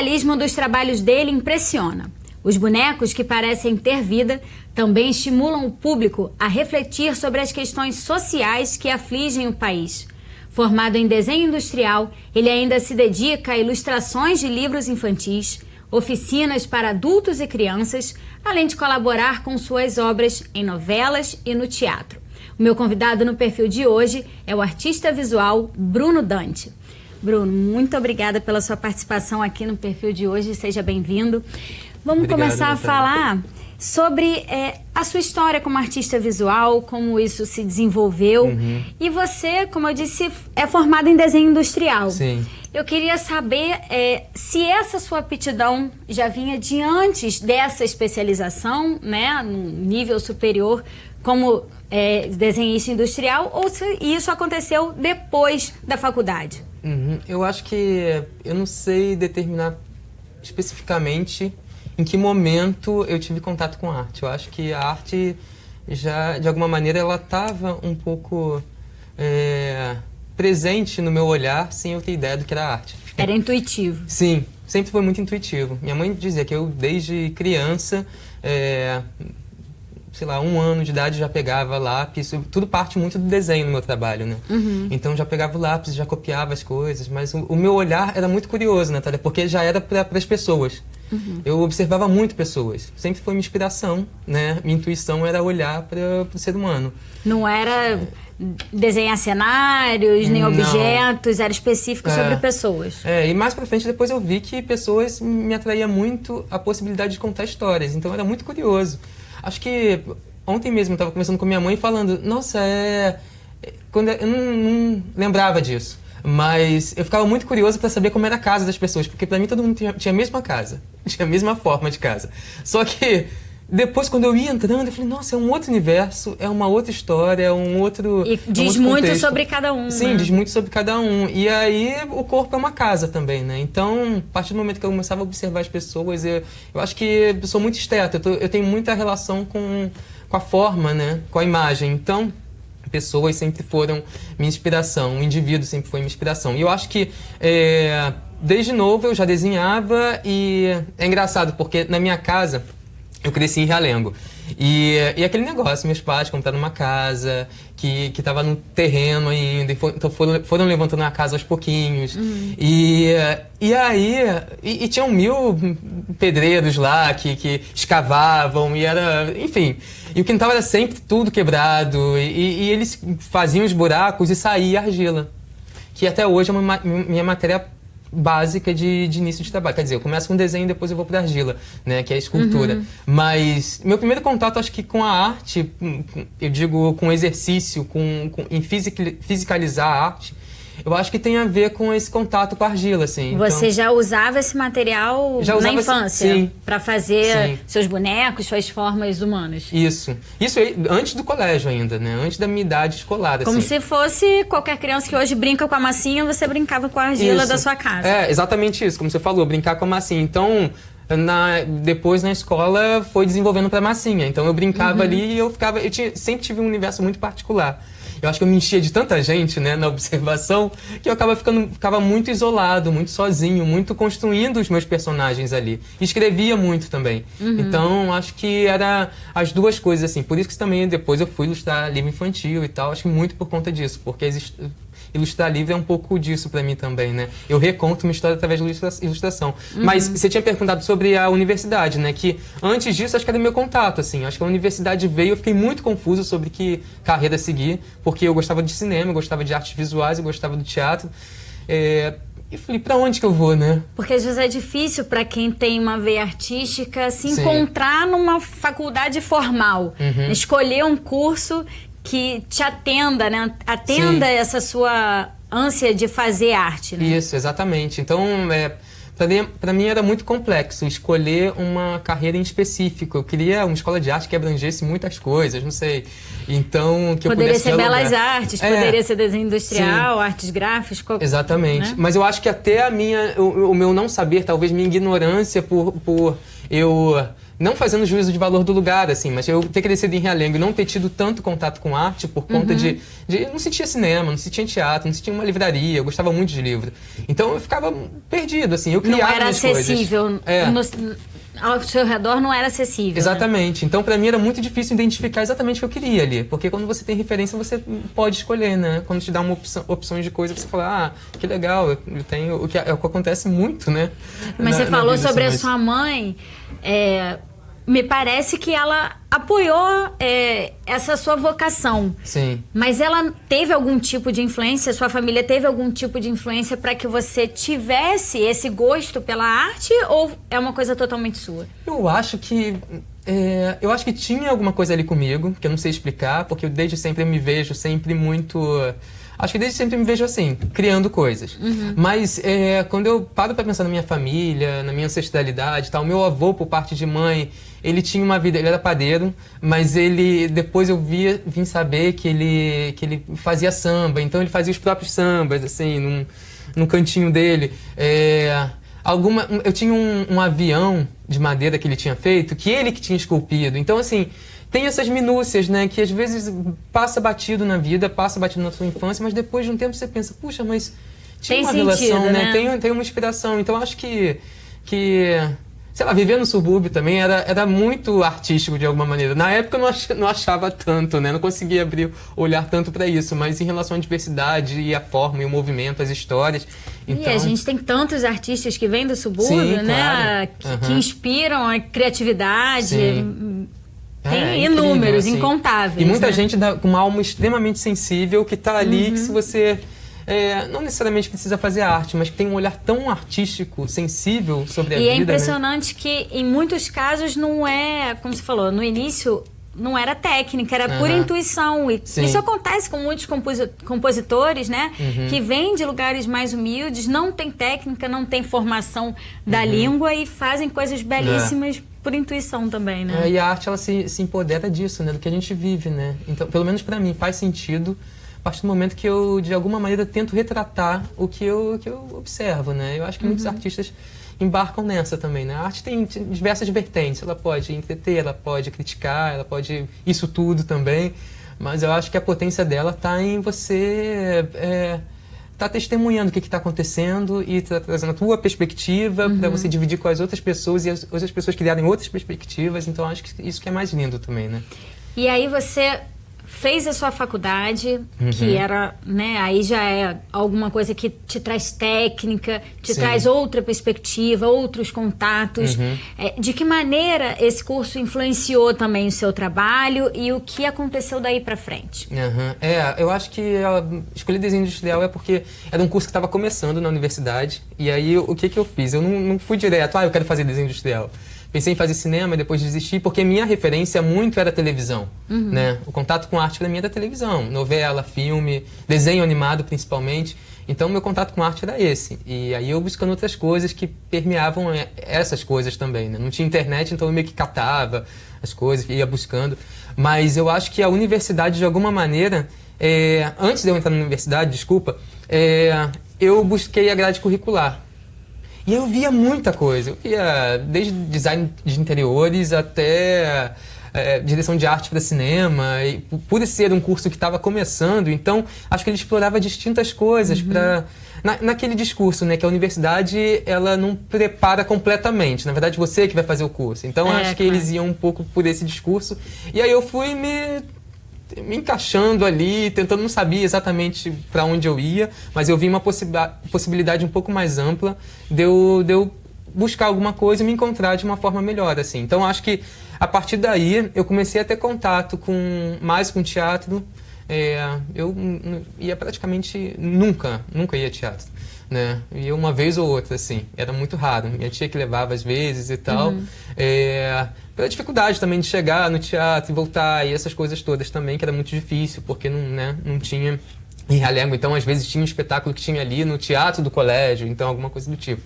realismo dos trabalhos dele impressiona. Os bonecos, que parecem ter vida, também estimulam o público a refletir sobre as questões sociais que afligem o país. Formado em desenho industrial, ele ainda se dedica a ilustrações de livros infantis, oficinas para adultos e crianças, além de colaborar com suas obras em novelas e no teatro. O meu convidado no perfil de hoje é o artista visual Bruno Dante. Bruno, muito obrigada pela sua participação aqui no perfil de hoje, seja bem-vindo. Vamos começar a falar sobre a sua história como artista visual, como isso se desenvolveu. E você, como eu disse, é formado em desenho industrial. Sim. Eu queria saber se essa sua aptidão já vinha de antes dessa especialização, né, no nível superior, como desenhista industrial, ou se isso aconteceu depois da faculdade. Eu acho que eu não sei determinar especificamente em que momento eu tive contato com a arte. Eu acho que a arte já, de alguma maneira, ela estava um pouco presente no meu olhar, sem eu ter ideia do que era arte. Era intuitivo. Sim, sempre foi muito intuitivo. Minha mãe dizia que eu, desde criança, sei lá, 1 ano de idade, já pegava lápis. Tudo parte muito do desenho no meu trabalho, né? Então já pegava o lápis, já copiava as coisas, mas o meu olhar era muito curioso, Natália, porque já era para as pessoas. Eu observava muito pessoas, sempre foi minha inspiração, né? Minha intuição era olhar para o ser humano. Não era desenhar cenários, nem objetos, era específico sobre pessoas. E mais pra frente depois eu vi que pessoas me atraía muito a possibilidade de contar histórias, então era muito curioso. Acho que ontem mesmo eu estava conversando com minha mãe falando, nossa, quando eu não lembrava disso. Mas eu ficava muito curioso para saber como era a casa das pessoas, porque para mim todo mundo tinha a mesma casa, tinha a mesma forma de casa. Só que depois, quando eu ia entrando, eu falei, nossa, é um outro universo, é uma outra história, é um outro E diz muito sobre cada um, Sim, né? diz muito sobre cada um. E aí o corpo é uma casa também, né? Então, a partir do momento que eu começava a observar as pessoas, eu acho que eu sou muito esteta, eu tenho muita relação com a forma, né? Com a imagem. Então, pessoas sempre foram minha inspiração, o indivíduo sempre foi minha inspiração. E eu acho que desde novo eu já desenhava e é engraçado porque na minha casa eu cresci em Realengo. E aquele negócio, meus pais compraram uma casa que estava no terreno ainda, então foram levantando a casa aos pouquinhos. E aí tinham 1000 pedreiros lá que escavavam, e era, enfim. E o quintal era sempre tudo quebrado, e eles faziam os buracos e saía argila, que até hoje é minha matéria básica de início de trabalho. Quer dizer, eu começo com desenho e depois eu vou para argila, né, que é a escultura. Mas meu primeiro contato, acho que com a arte, eu digo com exercício, em fisicalizar a arte, eu acho que tem a ver com esse contato com a argila, assim. Você já usava esse material na infância para fazer seus bonecos, suas formas humanas? Isso aí, antes do colégio ainda, né? Antes da minha idade escolar, Como assim. se fosse qualquer criança que hoje brinca com a massinha, você brincava com a argila da sua casa. Exatamente isso, como você falou, brincar com a massinha. Então, depois na escola foi desenvolvendo para massinha. Então eu brincava ali e sempre tive um universo muito particular. Eu acho que eu me enchia de tanta gente, né, na observação, que eu ficava muito isolado, muito sozinho, muito construindo os meus personagens ali. E escrevia muito também. Então, acho que era as duas coisas, assim. Por isso que também depois eu fui ilustrar livro infantil e tal. Acho que muito por conta disso, porque ilustrar livro é um pouco disso pra mim também, né? Eu reconto uma história através da ilustração. Mas você tinha perguntado sobre a universidade, né? Que antes disso, acho que era meu contato, assim. Acho que a universidade veio, eu fiquei muito confuso sobre que carreira seguir, porque eu gostava de cinema, eu gostava de artes visuais, eu gostava do teatro. E falei, pra onde que eu vou, né? Porque às vezes é difícil para quem tem uma veia artística se encontrar numa faculdade formal. Escolher um curso que te atenda, né? Atenda essa sua ânsia de fazer arte, né? Isso, exatamente. Então, para mim era muito complexo escolher uma carreira em específico. Eu queria uma escola de arte que abrangesse muitas coisas, não sei. Então, que poderia eu pudesse ser belas artes, poderia ser desenho industrial, artes gráficas, exatamente. Né? Mas eu acho que até o meu não saber, talvez minha ignorância por eu não fazendo juízo de valor do lugar, assim, mas eu ter crescido em Realengo e não ter tido tanto contato com arte por conta de não se tinha cinema, não se tinha teatro, não se tinha uma livraria, eu gostava muito de livro. Então eu ficava perdido, assim, eu criava Não era minhas coisas. acessível. Ao seu redor não era acessível. Exatamente. Né? Então, pra mim, era muito difícil identificar exatamente o que eu queria ali. Porque quando você tem referência, você pode escolher, né? Quando te dá uma opções de coisa, você fala, que legal, eu tenho... O que acontece muito, né? Mas você falou sobre a sua mãe... me parece que ela apoiou essa sua vocação. Sim. Mas ela teve algum tipo de influência, sua família teve algum tipo de influência para que você tivesse esse gosto pela arte, ou é uma coisa totalmente sua? Eu acho que tinha alguma coisa ali comigo, que eu não sei explicar, porque eu desde sempre me vejo sempre muito... Acho que desde sempre me vejo assim, criando coisas. Mas quando eu paro para pensar na minha família, na minha ancestralidade e tal, meu avô, por parte de mãe, ele tinha uma vida, ele era padeiro, mas depois eu vim saber que ele fazia samba, então ele fazia os próprios sambas, assim, num cantinho dele. Eu tinha um avião de madeira que ele tinha feito, que ele que tinha esculpido. Então, assim, tem essas minúcias, né, que às vezes passa batido na vida, passa batido na sua infância, mas depois de um tempo você pensa, puxa, mas tinha tem uma sentido, relação, né? Tem uma inspiração. Então, acho que sei lá, viver no subúrbio também era muito artístico de alguma maneira. Na época eu não achava tanto, né? Não conseguia olhar tanto para isso, mas em relação à diversidade e a forma e o movimento, as histórias. Então... E a gente tem tantos artistas que vêm do subúrbio, sim, né? Claro. Que inspiram a criatividade. Sim. Tem incrível, inúmeros, assim. incontáveis. E muita né? gente com uma alma extremamente sensível que tá ali, que se você... não necessariamente precisa fazer arte, mas que tem um olhar tão artístico, sensível sobre a vida. E é impressionante, né? Que em muitos casos não é, como você falou, no início não era técnica, era pura intuição. E isso acontece com muitos compositores, né? Que vêm de lugares mais humildes, não tem técnica, não tem formação da língua e fazem coisas belíssimas por intuição também, né? E a arte, ela se empodera disso, né? Do que a gente vive, né? Então, pelo menos pra mim, faz sentido a partir do momento que eu, de alguma maneira, tento retratar o que eu observo, né? Eu acho que muitos artistas embarcam nessa também, né? A arte tem diversas vertentes, ela pode entreter, ela pode criticar, ela pode isso tudo também, mas eu acho que a potência dela está em você tá testemunhando o que está acontecendo e tá trazendo a tua perspectiva para você dividir com as outras pessoas e as outras pessoas criarem outras perspectivas, então acho que isso que é mais lindo também, né? E aí você fez a sua faculdade, que era, né, aí já é alguma coisa que te traz técnica, te traz outra perspectiva, outros contatos. De que maneira esse curso influenciou também o seu trabalho e o que aconteceu daí pra frente? Eu acho que eu escolhi desenho industrial porque era um curso que estava começando na universidade, e aí o que eu fiz? Eu não fui direto, eu quero fazer desenho industrial. Pensei em fazer cinema e depois desisti, porque minha referência muito era televisão, né? O contato com arte para mim era televisão, novela, filme, desenho animado principalmente. Então, meu contato com arte era esse. E aí eu buscando outras coisas que permeavam essas coisas também, né? Não tinha internet, então eu meio que catava as coisas, ia buscando. Mas eu acho que a universidade, de alguma maneira, antes de eu entrar na universidade, eu busquei a grade curricular. E eu via muita coisa, eu via desde design de interiores até direção de arte para cinema, e por ser um curso que estava começando, então acho que ele explorava distintas coisas naquele discurso, né, que a universidade ela não prepara completamente, na verdade você que vai fazer o curso, então acho que eles iam um pouco por esse discurso, e aí eu fui me encaixando ali, tentando, não sabia exatamente para onde eu ia, mas eu vi uma possibilidade um pouco mais ampla de eu buscar alguma coisa e me encontrar de uma forma melhor, assim. Então, acho que a partir daí eu comecei a ter contato mais com teatro. Eu ia praticamente nunca ia teatro, né? Ia uma vez ou outra, assim. Era muito raro. Minha tia que levava às vezes e tal. Pela dificuldade também de chegar no teatro e voltar, e essas coisas todas também, que era muito difícil, porque não tinha em Realengo. Então, às vezes, tinha um espetáculo que tinha ali no teatro do colégio, então alguma coisa do tipo.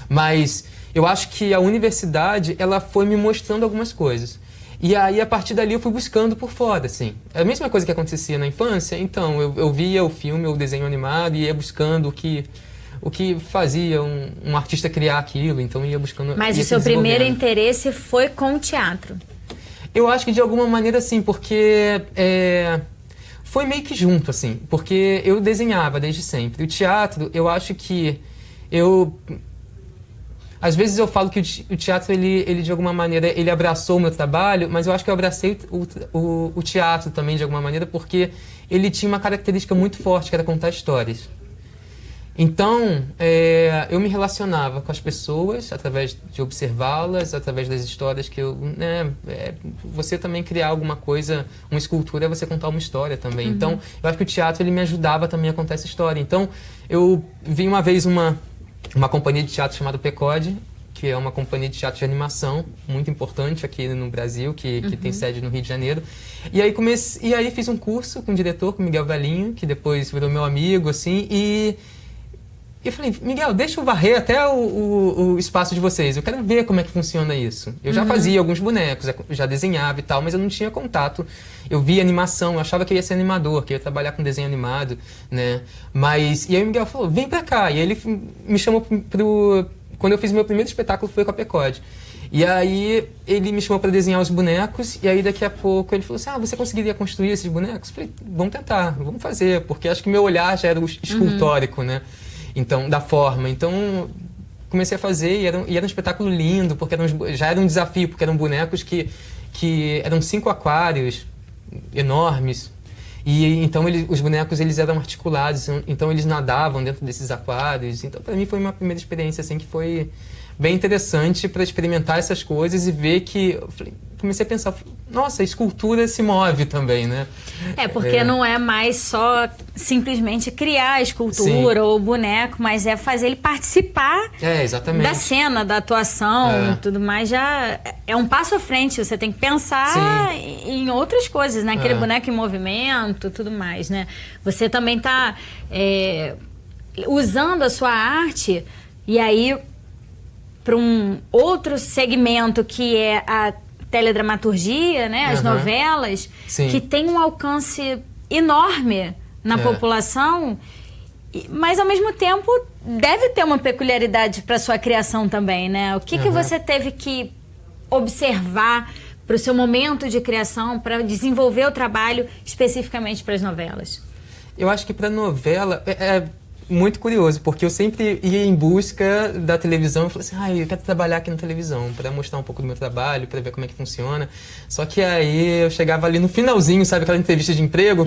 Mas eu acho que a universidade, ela foi me mostrando algumas coisas. E aí, a partir dali, eu fui buscando por fora, assim. É a mesma coisa que acontecia na infância, então, eu via o filme, o desenho animado, e ia buscando o que fazia um artista criar aquilo, então ia buscando... Mas ia o se seu primeiro desenvolvendo. interesse foi com o teatro? Eu acho que de alguma maneira sim, porque foi meio que junto, assim, porque eu desenhava desde sempre. O teatro, eu acho que às vezes eu falo que o teatro, ele de alguma maneira, ele abraçou o meu trabalho, mas eu acho que eu abracei o teatro também de alguma maneira, porque ele tinha uma característica muito forte, que era contar histórias. Então, eu me relacionava com as pessoas através de observá-las, através das histórias que você também criar alguma coisa, uma escultura, é você contar uma história também. Uhum. Então, eu acho que o teatro, ele me ajudava também a contar essa história. Então, eu vi uma vez uma companhia de teatro chamada PECOD, que é uma companhia de teatro de animação muito importante aqui no Brasil, que tem sede no Rio de Janeiro. E aí fiz um curso com o diretor, com o Miguel Velinho, que depois virou meu amigo, assim, e eu falei, Miguel, deixa eu varrer até o espaço de vocês, eu quero ver como é que funciona isso. Eu já fazia alguns bonecos, já desenhava e tal, mas eu não tinha contato. Eu via animação, eu achava que eu ia ser animador, que eu ia trabalhar com desenho animado, né? E aí o Miguel falou, vem pra cá. E aí ele me chamou quando eu fiz meu primeiro espetáculo foi com a PECOD. E aí ele me chamou para desenhar os bonecos, e aí daqui a pouco ele falou assim, você conseguiria construir esses bonecos? Eu falei, vamos tentar, vamos fazer, porque acho que meu olhar já era escultórico, né? Então, da forma. Então, comecei a fazer e era um espetáculo lindo, porque já era um desafio, porque eram bonecos que eram 5 aquários enormes. E então os bonecos eles eram articulados, então eles nadavam dentro desses aquários. Então, para mim foi uma primeira experiência assim que foi bem interessante para experimentar essas coisas e ver que comecei a pensar, nossa, a escultura se move também, né? Porque não é mais só simplesmente criar a escultura ou o boneco, mas é fazer ele participar exatamente. da cena, da atuação, tudo mais. Já é um passo à frente, você tem que pensar em outras coisas, né? Aquele boneco em movimento, tudo mais, né? Você também está usando a sua arte e aí para um outro segmento que é a teledramaturgia, né? As novelas, que tem um alcance enorme na população, mas ao mesmo tempo deve ter uma peculiaridade para sua criação também, né? O que você teve que observar para o seu momento de criação, para desenvolver o trabalho especificamente para as novelas? Eu acho que para novela muito curioso, porque eu sempre ia em busca da televisão e falei assim, eu quero trabalhar aqui na televisão, para mostrar um pouco do meu trabalho, para ver como é que funciona. Só que aí eu chegava ali no finalzinho, sabe, aquela entrevista de emprego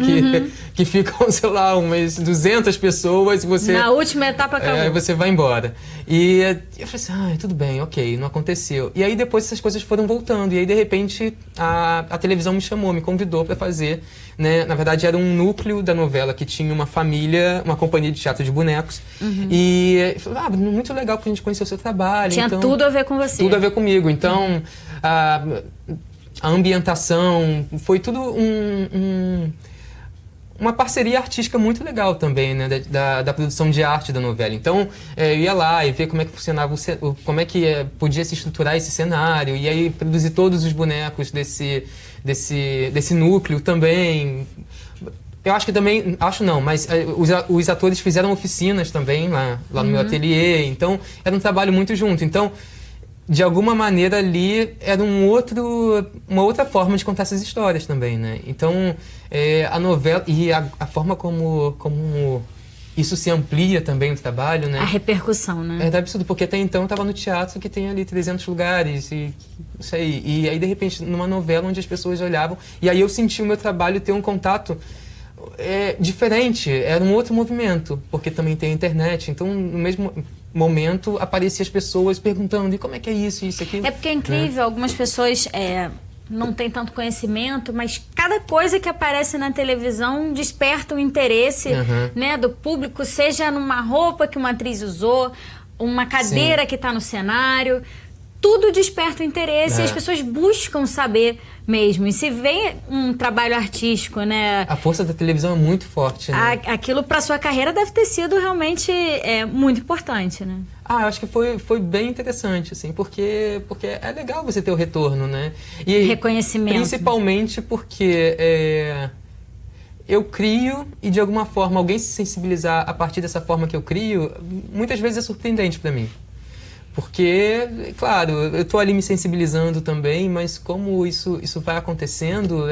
que ficam, sei lá, umas 200 pessoas e você... Na última etapa acabou. Você vai embora. E eu falei assim, tudo bem, ok, não aconteceu. E aí depois essas coisas foram voltando, e aí de repente a televisão me chamou, me convidou para fazer, né? Na verdade era um núcleo da novela que tinha uma família, uma companhia de teatro de bonecos. E falou, muito legal pra gente conhecer o seu trabalho. Tinha tudo a ver com você. Tudo a ver comigo. Então, a ambientação, foi tudo uma parceria artística muito legal também, né? Da produção de arte da novela. Então, eu ia lá e ver como é que funcionava, como é que podia se estruturar esse cenário, e aí produzir todos os bonecos desse núcleo também. Eu acho que também, mas os atores fizeram oficinas também lá no meu ateliê, então era um trabalho muito junto. Então, de alguma maneira ali era uma outra forma de contar essas histórias também, né? Então, a novela e a forma como isso se amplia também o trabalho, né? A repercussão, né? É absurdo, porque até então eu estava no teatro que tem ali 300 lugares e isso aí. E aí, de repente, numa novela onde as pessoas olhavam, e aí eu senti o meu trabalho ter um contato diferente, era um outro movimento, porque também tem a internet, então no mesmo momento apareciam as pessoas perguntando, e como é que é isso, aquilo? É porque é incrível, algumas pessoas não têm tanto conhecimento, mas cada coisa que aparece na televisão desperta o interesse, né, do público, seja numa roupa que uma atriz usou, uma cadeira que está no cenário, tudo desperta o interesse e as pessoas buscam saber mesmo. E se vem um trabalho artístico, né? A força da televisão é muito forte, né? Aquilo para sua carreira deve ter sido realmente muito importante, né? Eu acho que foi bem interessante, assim, porque é legal você ter o retorno, né? E reconhecimento. Principalmente porque eu crio e de alguma forma alguém se sensibilizar a partir dessa forma que eu crio, muitas vezes é surpreendente para mim. Porque, claro, eu tô ali me sensibilizando também, mas como isso vai acontecendo,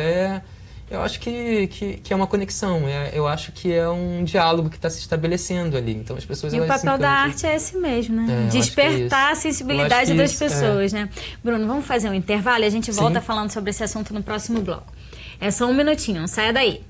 eu acho que é uma conexão, eu acho que é um diálogo que está se estabelecendo ali. Então as pessoas... E o papel da arte é esse mesmo, né? Despertar a sensibilidade das pessoas, né? Bruno, vamos fazer um intervalo e a gente volta falando sobre esse assunto no próximo bloco. É só um minutinho, não saia daí.